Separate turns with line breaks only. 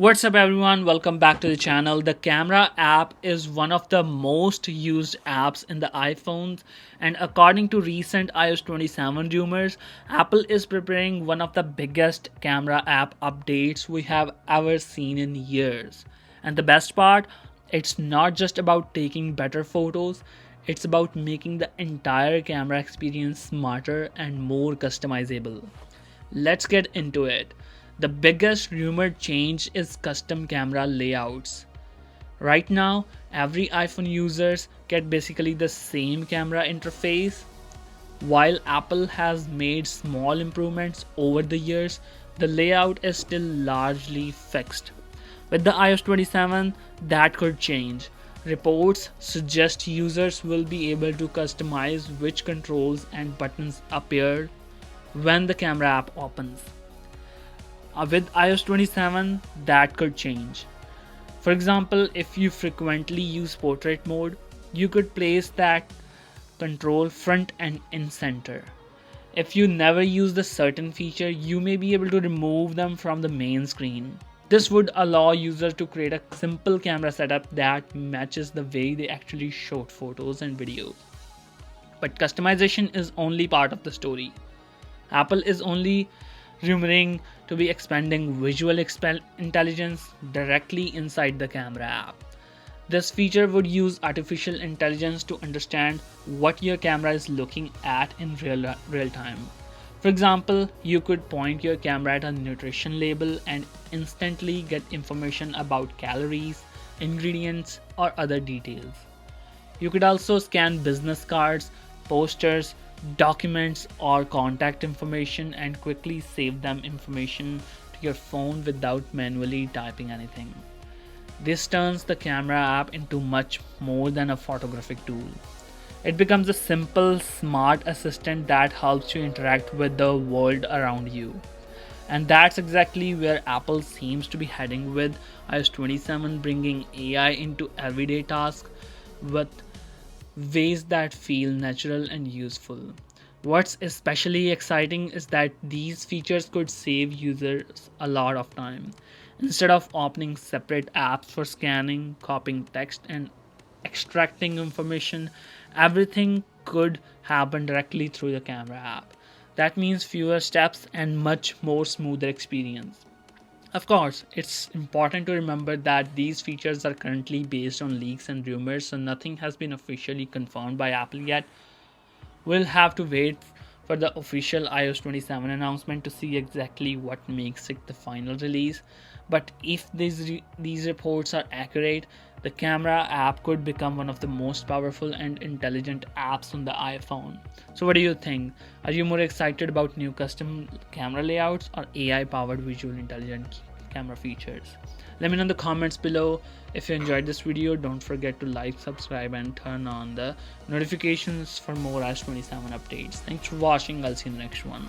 What's up everyone, welcome back to the channel. The camera app is one of the most used apps in the iPhones, and according to recent iOS 27 rumors, Apple is preparing one of the biggest camera app updates we have ever seen in years. And the best part, it's not just about taking better photos, it's about making the entire camera experience smarter and more customizable. Let's get into it. The biggest rumored change is custom camera layouts. Right now, every iPhone users get basically the same camera interface. While Apple has made small improvements over the years, the layout is still largely fixed. With the iOS 27, that could change. Reports suggest users will be able to customize which controls and buttons appear when the camera app opens. With iOS 27, that could change. For example, if you frequently use portrait mode, you could place that control front and in center. If you never use the certain feature, you may be able to remove them from the main screen. This would allow users to create a simple camera setup that matches the way they actually shoot photos and videos. But customization is only part of the story. Apple is only rumoring to be expanding visual intelligence directly inside the camera app. This feature would use artificial intelligence to understand what your camera is looking at in real time. For example, you could point your camera at a nutrition label and instantly get information about calories, ingredients, or other details. You could also scan business cards, posters, documents, or contact information and quickly save them information to your phone without manually typing anything. This turns the camera app into much more than a photographic tool. It becomes a simple, smart assistant that helps you interact with the world around you. And that's exactly where Apple seems to be heading with iOS 27, bringing AI into everyday tasks with ways that feel natural and useful. What's especially exciting is that these features could save users a lot of time. Instead of opening separate apps for scanning, copying text, and extracting information, everything could happen directly through the camera app. That means fewer steps and much more smoother experience. Of course, it's important to remember that these features are currently based on leaks and rumors, so nothing has been officially confirmed by Apple yet. We'll have to wait for the official iOS 27 announcement to see exactly what makes it the final release. But if these reports are accurate, the camera app could become one of the most powerful and intelligent apps on the iPhone. So what do you think? Are you more excited about new custom camera layouts or AI powered visual intelligent camera features? Let me know in the comments below. If you enjoyed this video, don't forget to like, subscribe, and turn on the notifications for more iOS 27 updates. Thanks for watching. I'll see you in the next one.